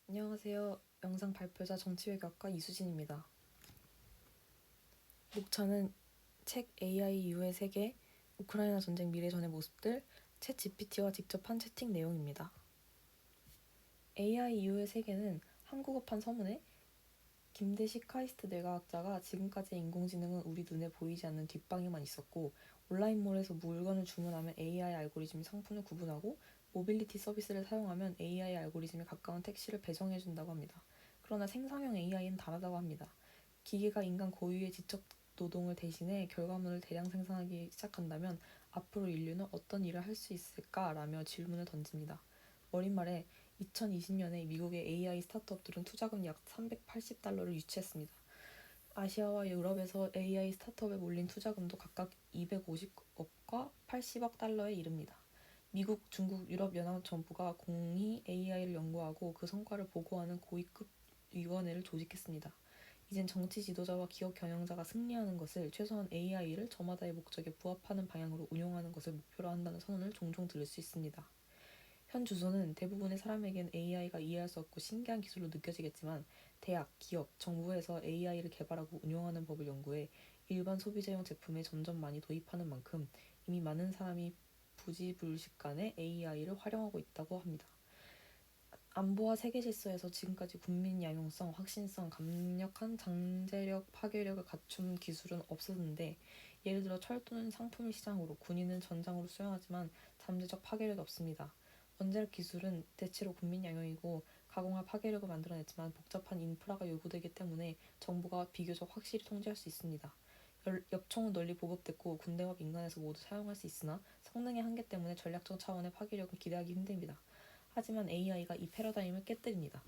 안녕하세요. 영상 발표자 정치외교학과 이수진입니다. 목차는 책 AI 이후의 세계, 우크라이나 전쟁 미래 전의 모습들, 챗 GPT와 직접 한 채팅 내용입니다. AI 이후의 세계는 한국어판 서문에 김대식 카이스트 뇌과학자가 지금까지의 인공지능은 우리 눈에 보이지 않는 뒷방에만 있었고 온라인몰에서 물건을 주문하면 AI 알고리즘이 상품을 구분하고 모빌리티 서비스를 사용하면 AI 알고리즘에 가까운 택시를 배정해준다고 합니다. 그러나 생성형 AI는 다르다고 합니다. 기계가 인간 고유의 지적 노동을 대신해 결과물을 대량 생산하기 시작한다면 앞으로 인류는 어떤 일을 할 수 있을까라며 질문을 던집니다. 어린 말에 2020년에 미국의 AI 스타트업들은 투자금 약 380달러를 유치했습니다. 아시아와 유럽에서 AI 스타트업에 몰린 투자금도 각각 250억과 80억 달러에 이릅니다. 미국, 중국, 유럽 연합 정부가 공히 AI를 연구하고 그 성과를 보고하는 고위급 위원회를 조직했습니다. 이젠 정치 지도자와 기업 경영자가 승리하는 것을 최소한 AI를 저마다의 목적에 부합하는 방향으로 운용하는 것을 목표로 한다는 선언을 종종 들을 수 있습니다. 현 주소는 대부분의 사람에겐 AI가 이해할 수 없고 신기한 기술로 느껴지겠지만 대학, 기업, 정부에서 AI를 개발하고 운용하는 법을 연구해 일반 소비자용 제품에 점점 많이 도입하는 만큼 이미 많은 사람이 부지불식간에 AI를 활용하고 있다고 합니다. 안보와 세계 질서에서 지금까지 국민 양용성, 확신성, 강력한 잠재력, 파괴력을 갖춘 기술은 없었는데 예를 들어 철도는 상품을 시장으로, 군인은 전장으로 수용하지만 잠재적 파괴력이 없습니다. 원자력 기술은 대체로 국민 양용이고 가공할 파괴력을 만들어냈지만 복잡한 인프라가 요구되기 때문에 정부가 비교적 확실히 통제할 수 있습니다. 엽총은 널리 보급됐고 군대와 민간에서 모두 사용할 수 있으나 성능의 한계 때문에 전략적 차원의 파괴력은 기대하기 힘듭니다. 하지만 AI가 이 패러다임을 깨뜨립니다.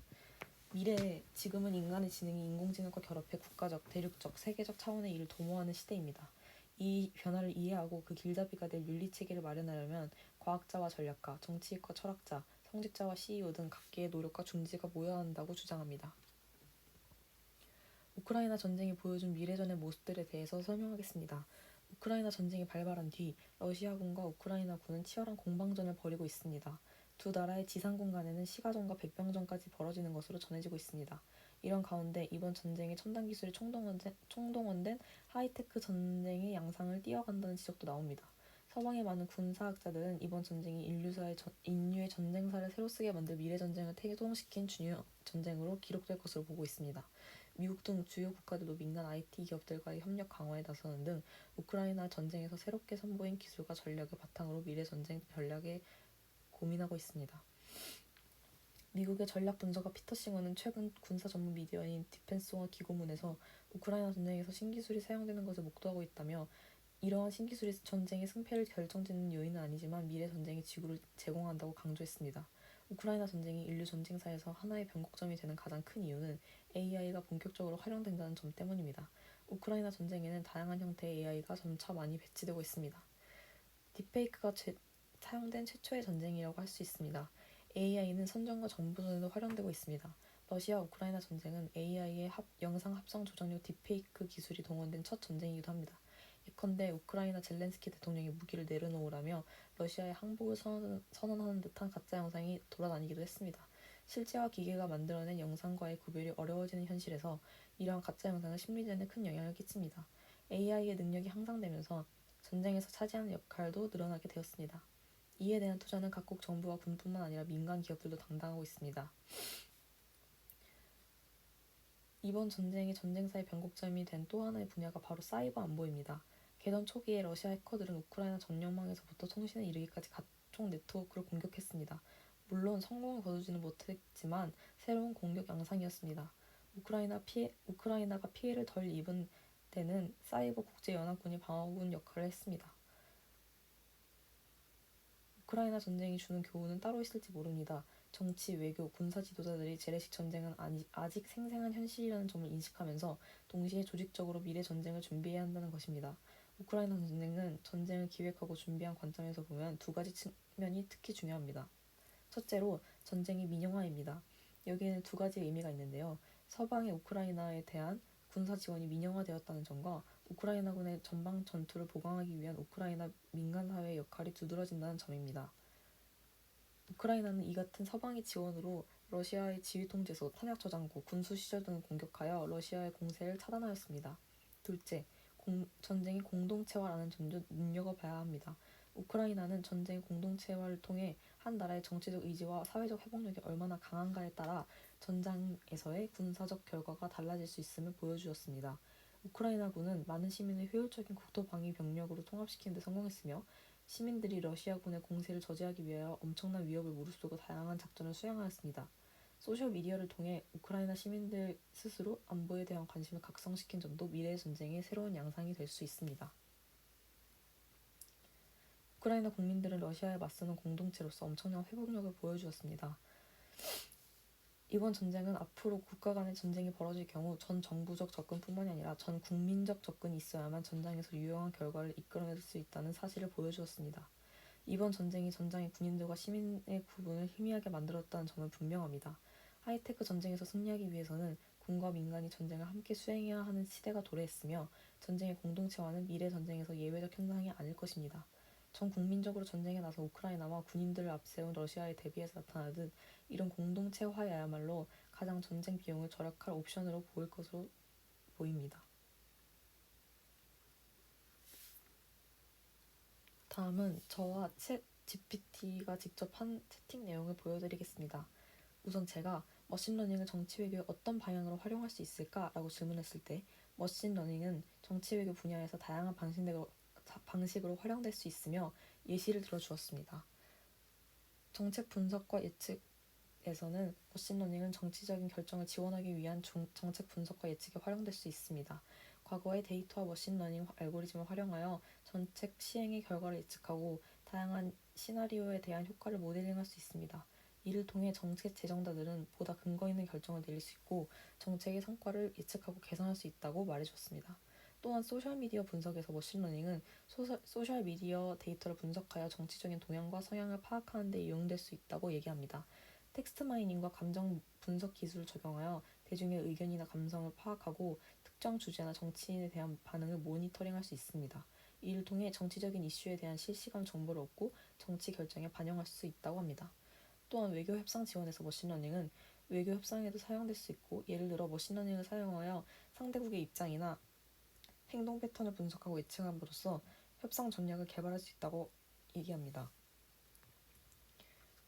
미래에 지금은 인간의 지능이 인공지능과 결합해 국가적, 대륙적, 세계적 차원의 일을 도모하는 시대입니다. 이 변화를 이해하고 그 길잡이가 될 윤리체계를 마련하려면 과학자와 전략가, 정치인과 철학자, 성직자와 CEO 등 각계의 노력과 중지가 모여야 한다고 주장합니다. 우크라이나 전쟁이 보여준 미래전의 모습들에 대해서 설명하겠습니다. 우크라이나 전쟁이 발발한 뒤 러시아군과 우크라이나군은 치열한 공방전을 벌이고 있습니다. 두 나라의 지상군 간에는 시가전과 백병전까지 벌어지는 것으로 전해지고 있습니다. 이런 가운데 이번 전쟁의 첨단 기술이 총동원된 하이테크 전쟁의 양상을 띄어간다는 지적도 나옵니다. 서방의 많은 군사학자들은 이번 전쟁이 인류의 전쟁사를 새로 쓰게 만들 미래전쟁을 태동시킨 중요 전쟁으로 기록될 것으로 보고 있습니다. 미국 등 주요 국가들도 민간 IT 기업들과의 협력 강화에 나서는 등 우크라이나 전쟁에서 새롭게 선보인 기술과 전략을 바탕으로 미래 전쟁 전략에 고민하고 있습니다. 미국의 전략 분석가 피터 싱어는 최근 군사 전문 미디어인 디펜스원 기고문에서 우크라이나 전쟁에서 신기술이 사용되는 것을 목도하고 있다며 이러한 신기술이 전쟁의 승패를 결정짓는 요인은 아니지만 미래 전쟁의 지구를 제공한다고 강조했습니다. 우크라이나 전쟁이 인류 전쟁사에서 하나의 변곡점이 되는 가장 큰 이유는 AI가 본격적으로 활용된다는 점 때문입니다. 우크라이나 전쟁에는 다양한 형태의 AI가 점차 많이 배치되고 있습니다. 딥페이크가 사용된 최초의 전쟁이라고 할 수 있습니다. AI는 선전과 정보전에도 활용되고 있습니다. 러시아 우크라이나 전쟁은 AI의 영상 합성 조작용 딥페이크 기술이 동원된 첫 전쟁이기도 합니다. 예컨대 우크라이나 젤렌스키 대통령이 무기를 내려놓으라며 러시아의 항복을 선언하는 듯한 가짜 영상이 돌아다니기도 했습니다. 실제와 기계가 만들어낸 영상과의 구별이 어려워지는 현실에서 이러한 가짜 영상은 심리전에 큰 영향을 끼칩니다. AI의 능력이 향상되면서 전쟁에서 차지하는 역할도 늘어나게 되었습니다. 이에 대한 투자는 각국 정부와 군뿐만 아니라 민간 기업들도 담당하고 있습니다. 이번 전쟁의 전쟁사의 변곡점이 된 또 하나의 분야가 바로 사이버 안보입니다. 개전 초기에 러시아 해커들은 우크라이나 전력망에서부터 통신에 이르기까지 각종 네트워크를 공격했습니다. 물론 성공을 거두지는 못했지만 새로운 공격 양상이었습니다. 우크라이나가 피해를 덜 입은 데는 사이버 국제연합군이 방어군 역할을 했습니다. 우크라이나 전쟁이 주는 교훈은 따로 있을지 모릅니다. 정치, 외교, 군사 지도자들이 재래식 전쟁은 아직 생생한 현실이라는 점을 인식하면서 동시에 조직적으로 미래 전쟁을 준비해야 한다는 것입니다. 우크라이나 전쟁은 전쟁을 기획하고 준비한 관점에서 보면 두 가지 측면이 특히 중요합니다. 첫째로 전쟁의 민영화입니다. 여기에는 두 가지 의미가 있는데요. 서방의 우크라이나에 대한 군사 지원이 민영화되었다는 점과 우크라이나군의 전방 전투를 보강하기 위한 우크라이나 민간사회의 역할이 두드러진다는 점입니다. 우크라이나는 이 같은 서방의 지원으로 러시아의 지휘통제소, 탄약저장고, 군수시설 등을 공격하여 러시아의 공세를 차단하였습니다. 둘째, 전쟁의 공동체화라는 점도 눈여겨봐야 합니다. 우크라이나는 전쟁의 공동체화를 통해 한 나라의 정치적 의지와 사회적 회복력이 얼마나 강한가에 따라 전장에서의 군사적 결과가 달라질 수 있음을 보여주었습니다. 우크라이나군은 많은 시민을 효율적인 국토방위 병력으로 통합시키는 데 성공했으며 시민들이 러시아군의 공세를 저지하기 위하여 엄청난 위협을 무릅쓰고 다양한 작전을 수행하였습니다. 소셜미디어를 통해 우크라이나 시민들 스스로 안보에 대한 관심을 각성시킨 점도 미래의 전쟁의 새로운 양상이 될 수 있습니다. 우크라이나 국민들은 러시아에 맞서는 공동체로서 엄청난 회복력을 보여주었습니다. 이번 전쟁은 앞으로 국가 간의 전쟁이 벌어질 경우 전 정부적 접근뿐만이 아니라 전 국민적 접근이 있어야만 전장에서 유용한 결과를 이끌어낼 수 있다는 사실을 보여주었습니다. 이번 전쟁이 전장의 군인들과 시민의 구분을 희미하게 만들었다는 점은 분명합니다. 하이테크 전쟁에서 승리하기 위해서는 군과 민간이 전쟁을 함께 수행해야 하는 시대가 도래했으며 전쟁의 공동체화는 미래 전쟁에서 예외적 현상이 아닐 것입니다. 전 국민적으로 전쟁에 나서 우크라이나와 군인들을 앞세운 러시아에 대비해서 나타나듯 이런 공동체화야말로 가장 전쟁 비용을 절약할 옵션으로 보일 것으로 보입니다. 다음은 저와 챗 GPT가 직접 한 채팅 내용을 보여드리겠습니다. 우선 제가 머신러닝을 정치외교에 어떤 방향으로 활용할 수 있을까라고 질문했을 때 머신러닝은 정치외교 분야에서 다양한 방식으로 활용될 수 있으며 예시를 들어주었습니다. 정책 분석과 예측에서는 머신러닝은 정치적인 결정을 지원하기 위한 정책 분석과 예측에 활용될 수 있습니다. 과거의 데이터와 머신러닝 알고리즘을 활용하여 정책 시행의 결과를 예측하고 다양한 시나리오에 대한 효과를 모델링할 수 있습니다. 이를 통해 정책 제정자들은 보다 근거 있는 결정을 내릴 수 있고 정책의 성과를 예측하고 개선할 수 있다고 말해줬습니다. 또한 소셜미디어 분석에서 머신러닝은 소셜미디어 데이터를 분석하여 정치적인 동향과 성향을 파악하는 데 이용될 수 있다고 얘기합니다. 텍스트 마이닝과 감정 분석 기술을 적용하여 대중의 의견이나 감성을 파악하고 특정 주제나 정치인에 대한 반응을 모니터링할 수 있습니다. 이를 통해 정치적인 이슈에 대한 실시간 정보를 얻고 정치 결정에 반영할 수 있다고 합니다. 또한 외교 협상 지원에서 머신러닝은 외교 협상에도 사용될 수 있고 예를 들어 머신러닝을 사용하여 상대국의 입장이나 행동 패턴을 분석하고 예측함으로써 협상 전략을 개발할 수 있다고 얘기합니다.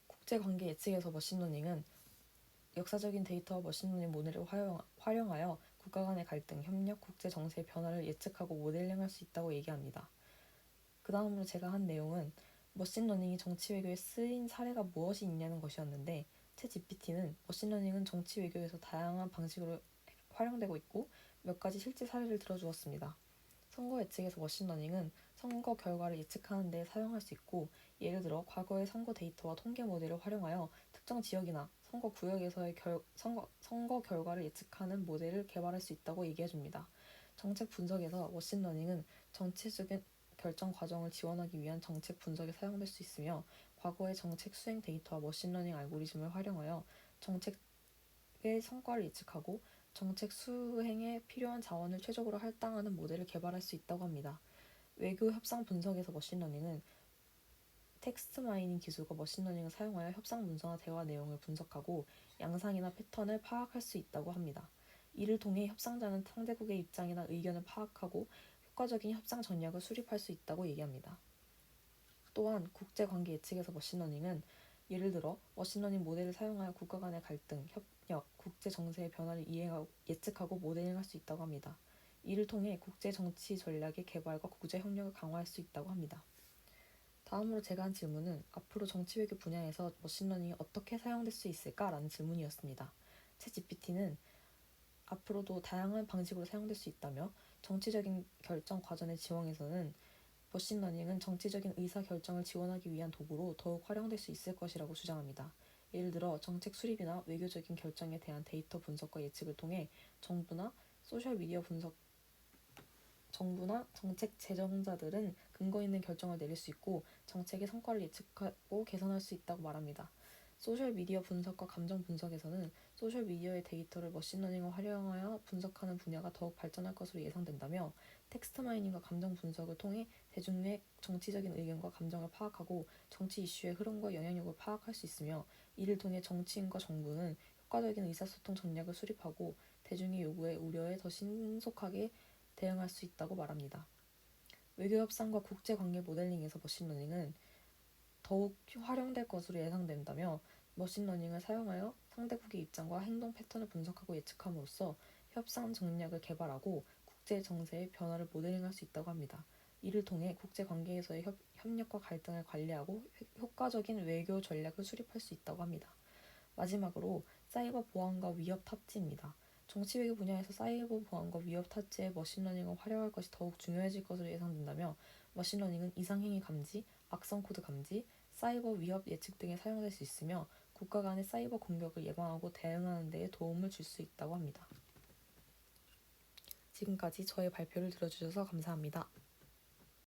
국제관계 예측에서 머신러닝은 역사적인 데이터와 머신러닝 모델을 활용하여 국가 간의 갈등, 협력, 국제 정세의 변화를 예측하고 모델링할 수 있다고 얘기합니다. 그 다음으로 제가 한 내용은 머신러닝이 정치 외교에 쓰인 사례가 무엇이 있냐는 것이었는데 챗 GPT는 머신러닝은 정치 외교에서 다양한 방식으로 활용되고 있고 몇 가지 실제 사례를 들어주었습니다. 선거 예측에서 머신러닝은 선거 결과를 예측하는 데 사용할 수 있고 예를 들어 과거의 선거 데이터와 통계 모델을 활용하여 특정 지역이나 선거 구역에서의 선거 결과를 예측하는 모델을 개발할 수 있다고 얘기해줍니다. 정책 분석에서 머신러닝은 정치적인 결정 과정을 지원하기 위한 정책 분석에 사용될 수 있으며 과거의 정책 수행 데이터와 머신러닝 알고리즘을 활용하여 정책의 성과를 예측하고 정책 수행에 필요한 자원을 최적으로 할당하는 모델을 개발할 수 있다고 합니다. 외교 협상 분석에서 머신러닝은 텍스트 마이닝 기술과 머신러닝을 사용하여 협상 문서나 대화 내용을 분석하고 양상이나 패턴을 파악할 수 있다고 합니다. 이를 통해 협상자는 상대국의 입장이나 의견을 파악하고 효과적인 협상 전략을 수립할 수 있다고 얘기합니다. 또한 국제관계 예측에서 머신러닝은 예를 들어 머신러닝 모델을 사용하여 국가 간의 갈등, 협력, 국제 정세의 변화를 예측하고 모델링할 수 있다고 합니다. 이를 통해 국제 정치 전략의 개발과 국제 협력을 강화할 수 있다고 합니다. 다음으로 제가 한 질문은 앞으로 정치 외교 분야에서 머신러닝이 어떻게 사용될 수 있을까라는 질문이었습니다. 챗 GPT는 앞으로도 다양한 방식으로 사용될 수 있다며 정치적인 결정 과정의 지원에서는 머신러닝은 정치적인 의사결정을 지원하기 위한 도구로 더욱 활용될 수 있을 것이라고 주장합니다. 예를 들어 정책 수립이나 외교적인 결정에 대한 데이터 분석과 예측을 통해 정부나 정책 제정자들은 근거 있는 결정을 내릴 수 있고 정책의 성과를 예측하고 개선할 수 있다고 말합니다. 소셜미디어 분석과 감정 분석에서는 소셜미디어의 데이터를 머신러닝을 활용하여 분석하는 분야가 더욱 발전할 것으로 예상된다며 텍스트 마이닝과 감정 분석을 통해 대중의 정치적인 의견과 감정을 파악하고 정치 이슈의 흐름과 영향력을 파악할 수 있으며 이를 통해 정치인과 정부는 효과적인 의사소통 전략을 수립하고 대중의 요구에 우려에 더 신속하게 대응할 수 있다고 말합니다. 외교협상과 국제관계 모델링에서 머신러닝은 더욱 활용될 것으로 예상된다며 머신러닝을 사용하여 상대국의 입장과 행동 패턴을 분석하고 예측함으로써 협상 전략을 개발하고 국제 정세의 변화를 모델링할 수 있다고 합니다. 이를 통해 국제관계에서의 협력과 갈등을 관리하고 효과적인 외교 전략을 수립할 수 있다고 합니다. 마지막으로 사이버 보안과 위협 탑재입니다. 정치 외교 분야에서 사이버 보안과 위협 탑재에 머신러닝을 활용할 것이 더욱 중요해질 것으로 예상된다며 머신러닝은 이상행위 감지, 악성 코드 감지, 사이버 위협 예측 등에 사용될 수 있으며 국가 간의 사이버 공격을 예방하고 대응하는 데 도움을 줄 수 있다고 합니다. 지금까지 저의 발표를 들어주셔서 감사합니다.